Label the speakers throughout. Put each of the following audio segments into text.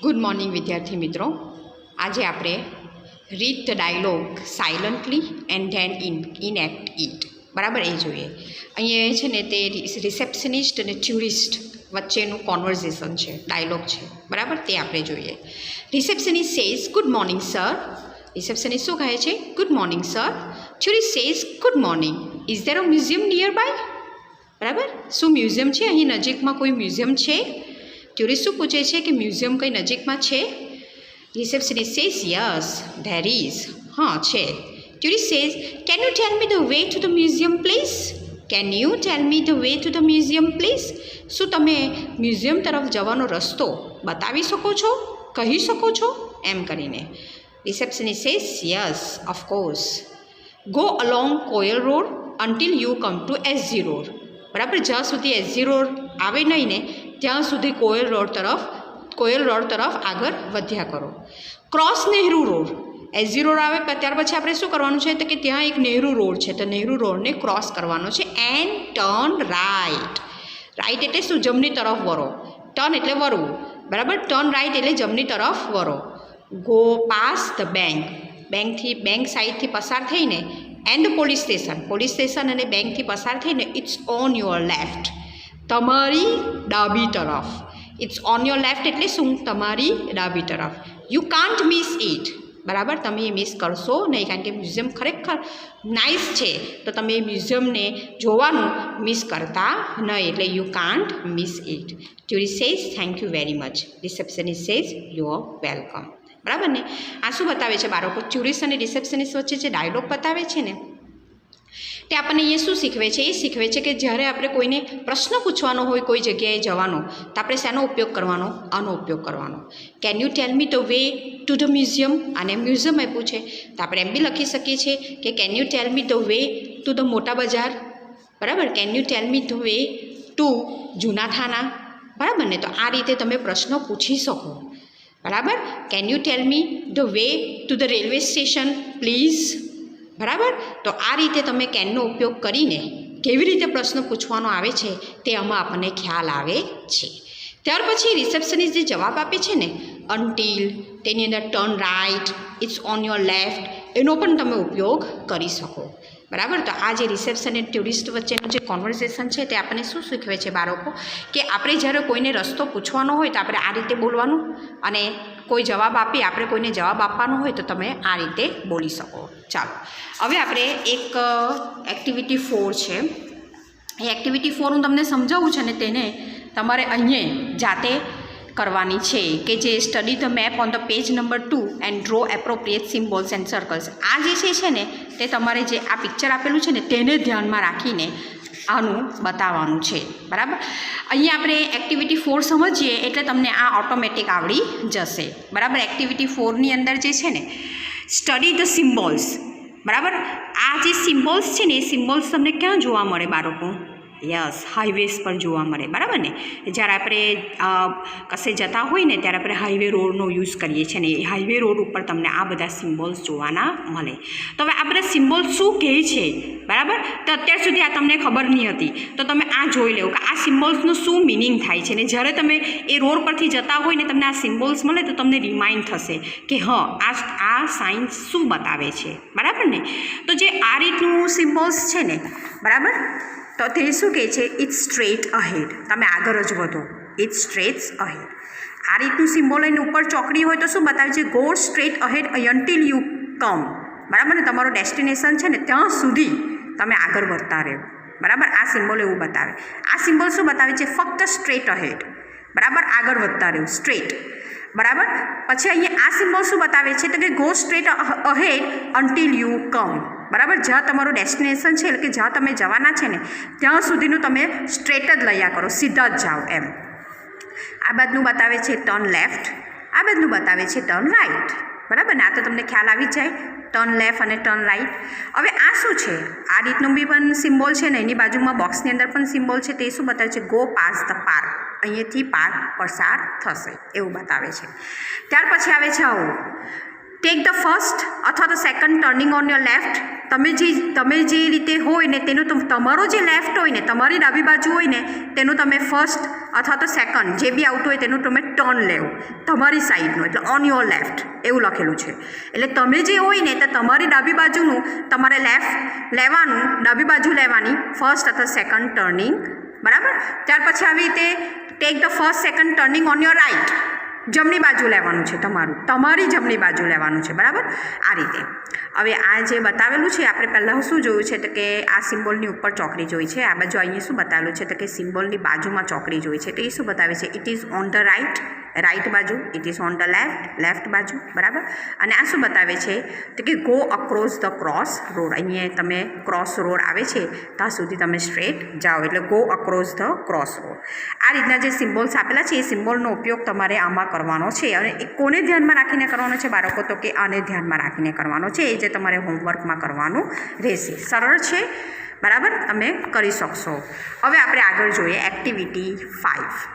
Speaker 1: Good morning વિદ્યાર્થી મિત્રો. આજે આપણે read the dialogue silently and then enact it બરાબર એ જોઈએ. અહીંયા છે ને તે રિસેપ્શનિસ્ટ અને ટુરિસ્ટ વચ્ચેનું કોન્વર્ઝેશન છે, ડાયલોગ છે બરાબર, તે આપણે જોઈએ. Receptionist says good morning sir. Receptionist શું કહે છે? Good morning sir. Tourist says good morning. Is there a museum near by? બરાબર, શું મ્યુઝિયમ છે? અહીં નજીકમાં કોઈ મ્યુઝિયમ છે? ટુરિસ્ટ શું પૂછે છે કે મ્યુઝિયમ કંઈ નજીકમાં છે? Receptionist says yes there is. હા છે. Tourist says can you tell me the way to the museum please? Can you tell me the way to the museum please? શું તમે મ્યુઝિયમ તરફ જવાનો રસ્તો બતાવી શકો છો, કહી શકો છો? એમ કરીને receptionist says yes of course. Go along Koyal road until you come to SG road. બરાબર, જ્યાં સુધી એસજી રોડ આવે નહીં ને ત્યાં સુધી કોયલ રોડ તરફ આગળ વધ્યા કરો. Cross Nehru road. SG road આવે ત્યાર પછી આપણે શું કરવાનું છે તો કે ત્યાં એક નહેરુ રોડ છે, તો નહેરુ રોડને ક્રોસ કરવાનો છે. And turn right. રાઈટ એટલે શું? જમણી તરફ વળો. ટર્ન એટલે વળવું બરાબર. ટર્ન રાઈટ એટલે જમણી તરફ વળો. ગો પાસ ધ બેંક સાઈડથી પસાર થઈને એન્ડ પોલીસ સ્ટેશન અને બેંકથી પસાર થઈને ઇટ્સ ઓન યોર લેફ્ટ. તમારી ડાબી તરફ. ઇટ્સ ઓન યોર લેફ્ટ એટલે શું? તમારી ડાબી તરફ. You can't miss it. બરાબર, તમે એ મિસ કરશો નહીં, કારણ કે મ્યુઝિયમ ખરેખર નાઇસ છે, તો તમે એ મ્યુઝિયમને જોવાનું મિસ કરતા નહીં, એટલે you can't miss it. Tourist says thank you very much. Receptionist says you are welcome. બરાબર ને? આ શું બતાવે છે બાળકો? ટુરિસ્ટ અને રિસેપ્શનિસ્ટ વચ્ચે જે ડાયલોગ બતાવે છે ને તે આપણને અહીંયા શું શીખવે છે? એ શીખવે છે કે જ્યારે આપણે કોઈને પ્રશ્ન પૂછવાનો હોય કોઈ જગ્યાએ જવાનો, તો આપણે શેનો ઉપયોગ કરવાનો? આનો ઉપયોગ કરવાનો. Can you tell me the way to the museum? આને મ્યુઝિયમ આપ્યું છે તો આપણે એમ બી લખી શકીએ છીએ કે can you tell me the way to the મોટા બજાર. બરાબર, can you tell me the way to જૂના થાના. બરાબર ને? તો આ રીતે તમે પ્રશ્નો પૂછી શકો. બરાબર, can you tell me the way to the railway station please? બરાબર, તો આ રીતે તમે કેનનો ઉપયોગ કરીને કેવી રીતે પ્રશ્ન પૂછવાનો આવે છે તે આમાં આપણને ખ્યાલ આવે છે. ત્યાર પછી રિસેપ્શનિસ્ટ જે જવાબ આપે છે ને, અન્ટિલ, તેની અંદર turn right, it's on your left, એનો પણ તમે ઉપયોગ કરી શકો. બરાબર, તો આ જે રિસેપ્શન અને ટુરિસ્ટ વચ્ચેનું જે કોન્વર્ઝેશન છે તે આપણને શું શીખવે છે બાળકો? કે આપણે જ્યારે કોઈને રસ્તો પૂછવાનો હોય તો આપણે આ રીતે બોલવાનું, અને કોઈ જવાબ આપી આપણે કોઈને જવાબ આપવાનો હોય તો તમે આ રીતે બોલી શકો. ચાલો, હવે આપણે એક એક્ટિવિટી 4 છે, એ એક્ટિવિટી 4 હું તમને સમજાવું છે ને તેને તમારે અહીંયા જાતે કરવાની છે, કે જે study the map on the page number 2 and draw appropriate symbols and circles. આ જે છે ને તે તમારે જે આ પિક્ચર આપેલું છે ને તેને ધ્યાનમાં રાખીને આનું બતાવવાનું છે. બરાબર, અહીંયા આપણે એક્ટિવિટી 4 સમજીએ એટલે તમને આ ઓટોમેટિક આવડી જશે. બરાબર, એક્ટિવિટી 4ની અંદર જે છે ને સ્ટડી ધ સિમ્બોલ્સ. બરાબર, આ જે સિમ્બોલ્સ છે ને એ સિમ્બોલ્સ તમને ક્યાં જોવા મળે બાળકો? યસ, હાઈવેઝ પર જોવા મળે. બરાબર ને? જ્યારે આપણે કશે જતા હોય ને ત્યારે આપણે હાઈવે રોડનો યુઝ કરીએ છીએ ને, એ હાઈવે રોડ ઉપર તમને આ બધા સિમ્બોલ્સ જોવાના મળે. તો હવે આ બધા સિમ્બોલ્સ શું કહે છે? બરાબર, તો અત્યાર સુધી આ તમને ખબર નહીં હતી, તો તમે આ જોઈ લેવું કે આ સિમ્બોલ્સનું શું મિનિંગ થાય છે, ને જ્યારે તમે એ રોડ પરથી જતા હોય ને તમને આ સિમ્બોલ્સ મળે તો તમને રિમાઇન્ડ થશે કે હા આ સાઇન્સ શું બતાવે છે. બરાબર ને? તો જે આ રીતનું સિમ્બોલ્સ છે ને, બરાબર, તો તે શું કહે છે? It's straight ahead. તમે આગળ જ વધો. It's straight ahead. આ રીતનું સિમ્બોલ એની ઉપર ચોકડી હોય તો શું બતાવે છે? Go straight ahead until you come. બરાબર ને? તમારો ડેસ્ટિનેશન છે ને ત્યાં સુધી તમે આગળ વધતા રહો. બરાબર, આ સિમ્બોલ એવું બતાવે. આ સિમ્બોલ શું બતાવે છે? ફક્ત સ્ટ્રેટ અહેડ. બરાબર, આગળ વધતા રહો, સ્ટ્રેટ. બરાબર, પછી અહીંયા આ સિમ્બોલ શું બતાવે છે તો કે go straight ahead until you come. બરાબર, જ્યાં તમારું ડેસ્ટિનેશન છે એટલે કે જ્યાં તમે જવાના છે ને ત્યાં સુધીનું તમે સ્ટ્રેટ જ લયા કરો, સીધા જ જાઓ એમ. આ બાજુનું બતાવે છે ટર્ન લેફ્ટ, આ બાજુનું બતાવે છે ટર્ન રાઈટ. બરાબર ને? આ તો તમને ખ્યાલ આવી જાય, ટર્ન લેફ્ટ અને ટર્ન રાઈટ. હવે આ શું છે? આ રીતનું બી પણ સિમ્બોલ છે ને એની બાજુમાં બોક્સની અંદર પણ સિમ્બોલ છે, તે શું બતાવે છે? Go pass the park. અહીંયાથી પાર્ક પસાર થશે એવું બતાવે છે. ત્યાર પછી આવે છે આવું ટેક ધ ફર્સ્ટ અથવા તો second turning on your left. તમે જે રીતે હોય ને તેનું તમારો જે લેફ્ટ હોય ને તમારી ડાબી બાજુ હોય ને તેનું તમે ફર્સ્ટ અથવા તો સેકન્ડ જે બી આવતું હોય તેનું તમે ટર્ન લેવો તમારી સાઈડનું, એટલે ઓન યોર લેફ્ટ એવું લખેલું છે. એટલે તમે જે હોય ને તો તમારી ડાબી બાજુનું તમારે લેફ્ટ લેવાનું, ડાબી બાજુ લેવાની ફર્સ્ટ અથવા સેકન્ડ ટર્નિંગ, બરાબર. ત્યાર પછી આવી રીતે take the first second turning on your right, જમણી બાજુ લેવાનું છે તમારી જમણી બાજુ લેવાનું છે, બરાબર. આ રીતે હવે આ જે બતાવેલું છે આપણે પહેલાં શું જોયું છે તો કે આ સિમ્બોલની ઉપર ચોકડી જોઈ છે, આ બાજુ અહીંયા શું બતાવેલું છે તો કે સિમ્બોલની બાજુમાં ચોકડી જોઈ છે. તો એ શું બતાવે છે? It is on the right બાજુ, it is on the left બાજુ, બરાબર. અને આ શું બતાવે છે તો કે go across the cross road. અહીંયા તમે ક્રોસ રોડ આવે છે ત્યાં સુધી તમે સ્ટ્રેટ જાઓ, એટલે go across the cross road. આ રીતના જે સિમ્બોલ્સ આપેલા છે એ સિમ્બોલનો ઉપયોગ તમારે આમાં કરવાનો છે. અને એ કોને ધ્યાનમાં રાખીને કરવાનો છે બાળકો? તો કે આને ધ્યાનમાં રાખીને કરવાનો છે, એ જે તમારે હોમવર્કમાં કરવાનું રહેશે. સરળ છે, બરાબર, તમે કરી શકશો. હવે આપણે આગળ જોઈએ activity 5.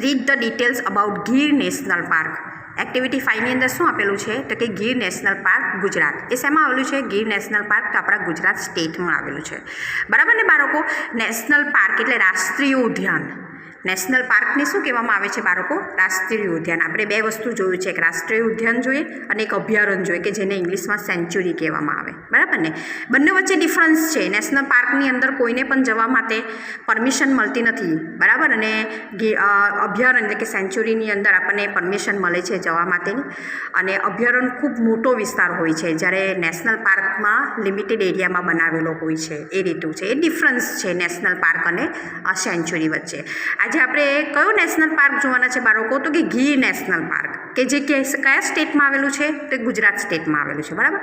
Speaker 1: Read the details about Gir national park. Activity 5ની અંદર શું આપેલું છે તો કે ગીર નેશનલ પાર્ક ગુજરાત. એ શેમાં આવેલું છે? ગીર નેશનલ પાર્ક તો આપણા ગુજરાત સ્ટેટમાં આવેલું છે, બરાબર ને બાળકો. નેશનલ પાર્ક એટલે રાષ્ટ્રીય ઉદ્યાન. નેશનલ પાર્કને શું કહેવામાં આવે છે બાળકો? રાષ્ટ્રીય ઉદ્યાન. આપણે બે વસ્તુ જોયું છે, એક રાષ્ટ્રીય ઉદ્યાન જોઈએ અને એક અભયારણ્ય જોઈએ કે જેને ઇંગ્લિશમાં સેન્ચ્યુરી કહેવામાં આવે, બરાબર ને. બંને વચ્ચે ડિફરન્સ છે. નેશનલ પાર્કની અંદર કોઈને પણ જવા માટે પરમિશન મળતી નથી, બરાબર. અને અભયારણ્ય એટલે કે સેન્ચ્યુરીની અંદર આપણને પરમિશન મળે છે જવા માટેની. અને અભયારણ્ય ખૂબ મોટો વિસ્તાર હોય છે, જ્યારે નેશનલ પાર્કમાં લિમિટેડ એરિયામાં બનાવેલો હોય છે. એ રીતું છે, એ ડિફરન્સ છે નેશનલ પાર્ક અને સેન્ચ્યુરી વચ્ચે. આજે આપણે કયો નેશનલ પાર્ક જોવાના છે બાળકો? તો કે ગીર નેશનલ પાર્ક, કે જે કયા સ્ટેટમાં આવેલું છે? તો ગુજરાત સ્ટેટમાં આવેલું છે, બરાબર.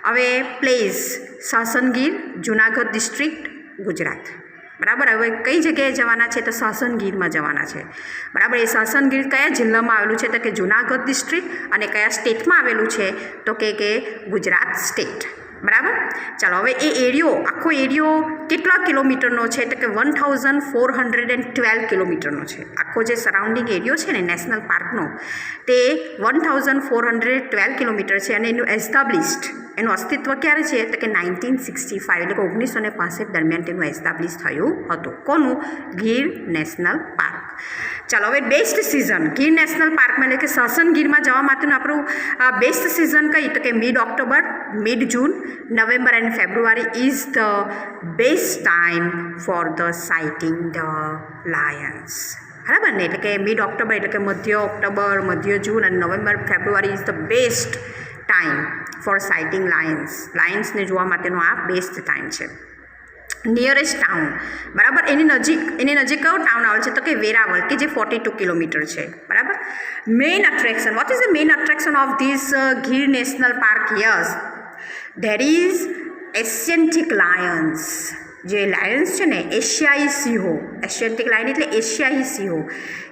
Speaker 1: હવે પ્લેસ સાસણ ગીર, જુનાગઢ ડિસ્ટ્રિક્ટ, ગુજરાત, બરાબર. હવે કઈ જગ્યાએ જવાના છે? તો સાસણ ગીરમાં જવાના છે, બરાબર. એ સાસણ ગીર કયા જિલ્લામાં આવેલું છે? તો કે જુનાગઢ ડિસ્ટ્રિક્ટ. અને કયા સ્ટેટમાં આવેલું છે? તો કે ગુજરાત સ્ટેટ, બરાબર. ચાલો હવે એ એરિયો, આખો એરિયો કેટલા કિલોમીટરનો છે? તો કે 1412 કિલોમીટરનો છે. આખો જે સરાઉન્ડિંગ એરિયો છે ને નેશનલ પાર્કનો તે 1412 કિલોમીટર છે. અને એનું અસ્તિત્વ ક્યારે છે? તો કે 1965 એટલે કે 1965 દરમિયાન તેનું એસ્ટાબ્લિશ થયું હતું. કોનું? Gir national park. ચાલો હવે બેસ્ટ સિઝન ગીર નેશનલ પાર્કમાં એટલે કે સાસણ ગીરમાં જવા માટેનું આપણું બેસ્ટ સિઝન કઈ? તો કે mid October, mid June, November and February is the best time for the sighting the Lions, બરાબર ને. એટલે કે મિડ ઓક્ટોબર એટલે કે મધ્ય ઓક્ટોબર, મધ્ય જૂન અને November February is the best time for sighting લાયન્સને જોવા માટેનો આ બેસ્ટ ટાઈમ છે. નિયરેસ્ટ ટાઉન, બરાબર. એની નજીક કયો ટાઉન આવે છે? તો કે વેરાવળ, કે જે 42 કિલોમીટર છે, બરાબર. Main attraction, what is the main attraction of this Gir national park? Yes, there is Asiatic Lions. જે લાયન્સ છે ને, એશિયાઈ સિંહો, એશિયન્ટિક લાયન એટલે એશિયાઈ સિંહો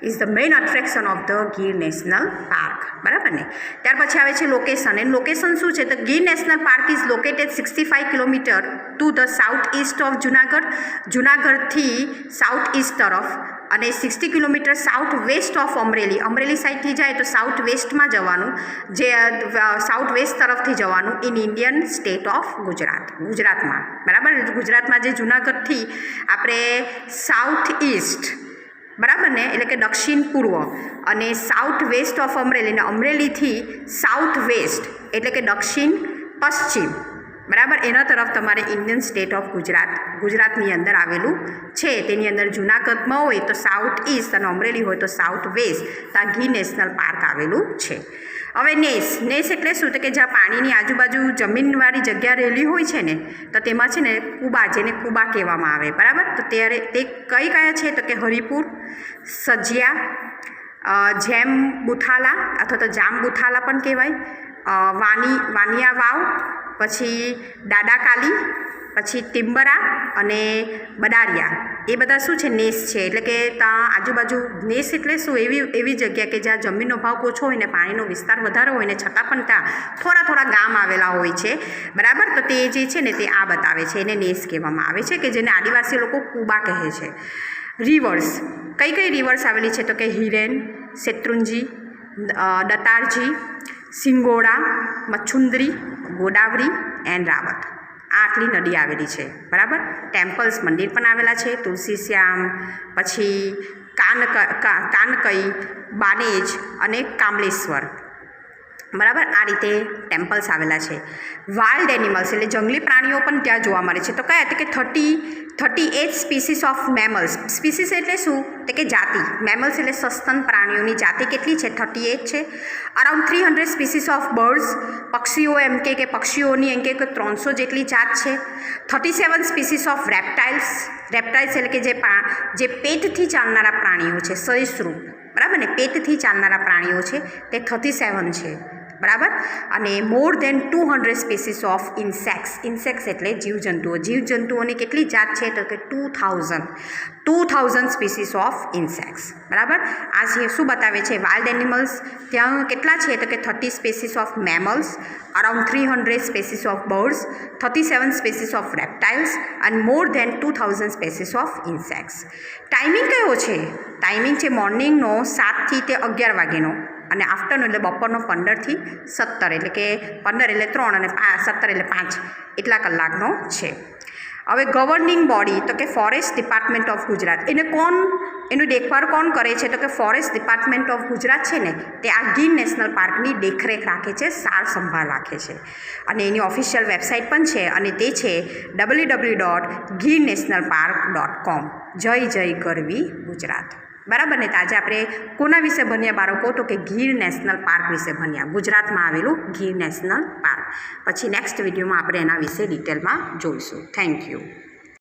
Speaker 1: is the main attraction of the Gir national park, બરાબર ને. ત્યાર પછી આવે છે લોકેશન. એનું લોકેશન શું છે? તો Gir national park is located 65 kilometre to the south east of જુનાગઢથી સાઉથ ઇસ્ટ તરફ, અને 60 kilometre south west of Amreli સાઈડથી જાય તો સાઉથ વેસ્ટમાં જવાનું, જે સાઉથ વેસ્ટ તરફથી જવાનું ઇન ઇન્ડિયન સ્ટેટ ઓફ ગુજરાતમાં, બરાબર. ગુજરાતમાં જે જુનાગઢથી આપણે સાઉથ ઇસ્ટ, બરાબર ને, એટલે કે દક્ષિણ પૂર્વ, અને સાઉથ વેસ્ટ ઓફ અમરેલી, અને અમરેલીથી સાઉથ વેસ્ટ એટલે કે દક્ષિણ પશ્ચિમ, બરાબર, એના તરફ તમારે ઇન્ડિયન સ્ટેટ ઓફ ગુજરાતની અંદર આવેલું છે. તેની અંદર જુનાગઢમાં હોય તો સાઉથ ઇસ્ટ અને અમરેલી હોય તો સાઉથ વેસ્ટ, ત્યાં ગીર નેશનલ પાર્ક આવેલું છે. હવે નેસ એટલે શું? તો કે જ્યાં પાણીની આજુબાજુ જમીનવાળી જગ્યા રહેલી હોય છે ને, તો તેમાં છે ને કુબા, જેને કુબા કહેવામાં આવે, બરાબર. તો ત્યારે તે કયા છે? તો કે હરિપુર, સજિયા, જેમ બુથાલા અથવા તો જામ બુથાલા પણ કહેવાય, વાનિયા વાવ, પછી દાદાકાલી, પછી ટિમ્બરા અને બડારિયા. એ બધા શું છે? નેસ છે. એટલે કે ત્યાં આજુબાજુ નેસ એટલે શું? એવી જગ્યા કે જ્યાં જમીનનો ભાવ ઓછો હોય ને પાણીનો વિસ્તાર વધારે હોય ને છતાં પણ ત્યાં થોડા ગામ આવેલા હોય છે, બરાબર. તો તે જે છે ને તે આ બતાવે છે, એને નેસ કહેવામાં આવે છે, કે જેને આદિવાસી લોકો કુબા કહે છે. રિવર્સ, કઈ રિવર્સ આવેલી છે? તો કે હિરેન, શેત્રુંજી, દતારજી, સિંગોડા, મચ્છુંદરી, ગોદાવરી એન્ડ રાવત. આ આટલી નદી આવેલી છે, બરાબર. ટેમ્પલ્સ, મંદિર પણ આવેલા છે, તુલસી શ્યામ, પછી કાનકઈ, બાનેજ અને કામલેશ્વર, બરાબર. આ રીતે ટેમ્પલ્સ આવેલા છે. વાઇલ્ડ એનિમલ્સ એટલે જંગલી પ્રાણીઓ પણ ત્યાં જોવા મળે છે. તો કયા તો કે 38 સ્પીસીસ ઓફ મેમલ્સ. સ્પીસીસ એટલે શું તો કે જાતિ. મેમલ્સ એટલે સસ્તન પ્રાણીઓની જાતિ કેટલી છે? 38 છે. Around 300 species of birds. પક્ષીઓ એમ કે પક્ષીઓની એમ કે 300 જેટલી જાત છે. 37 સ્પીસીસ ઓફ રેપ્ટાઇલ્સ. રેપ્ટાઇલ્સ એટલે કે જે પેટથી ચાલનારા પ્રાણીઓ છે, સરીસૃપ, બરાબર ને, પેટથી ચાલનારા પ્રાણીઓ છે તે 37 છે, બરાબર. અને more then 200 species of insects. Insects એટલે જીવજંતુઓ. જીવજંતુઓની કેટલી જાત છે તો કે 2000 સ્પીસીસ ઓફ ઇન્સેક્ટ્સ, બરાબર. આ છે શું બતાવે છે? વાઇલ્ડ એનિમલ્સ ત્યાં કેટલા છે તો કે 30 species of mammals, around 300 species of birds, 37 species of reptiles અને more than 2000 species of insects. Timing કયો છે? ટાઈમિંગ છે મોર્નિંગનો 7 થી તે 11 વાગ્યાનો અને આફ્ટરનૂન એટલે બપોરનો 15 થી 17, એટલે કે 15 એટલે 3 અને 17 એટલે 5 એટલા કલાકનો છે. હવે ગવર્નિંગ બોડી તો કે ફોરેસ્ટ ડિપાર્ટમેન્ટ ઓફ ગુજરાત. એનું દેખભાળ કોણ કરે છે તો કે ફોરેસ્ટ ડિપાર્ટમેન્ટ ઓફ ગુજરાત છે ને તે આ ગીર નેશનલ પાર્કની દેખરેખ રાખે છે, સાર સંભાળ રાખે છે. અને એની ઓફિશિયલ વેબસાઇટ પણ છે અને તે છે www.girnationalpark.com. જય ગરવી ગુજરાત, બરાબર ને. તો આજે આપણે કોના વિશે ભણ્યા બાળકો તો કે ગીર નેશનલ પાર્ક વિશે ભણ્યા, ગુજરાતમાં આવેલું ગીર નેશનલ પાર્ક. પછી નેક્સ્ટ વિડીયોમાં આપણે એના વિશે ડિટેલમાં જોઈશું. Thank you.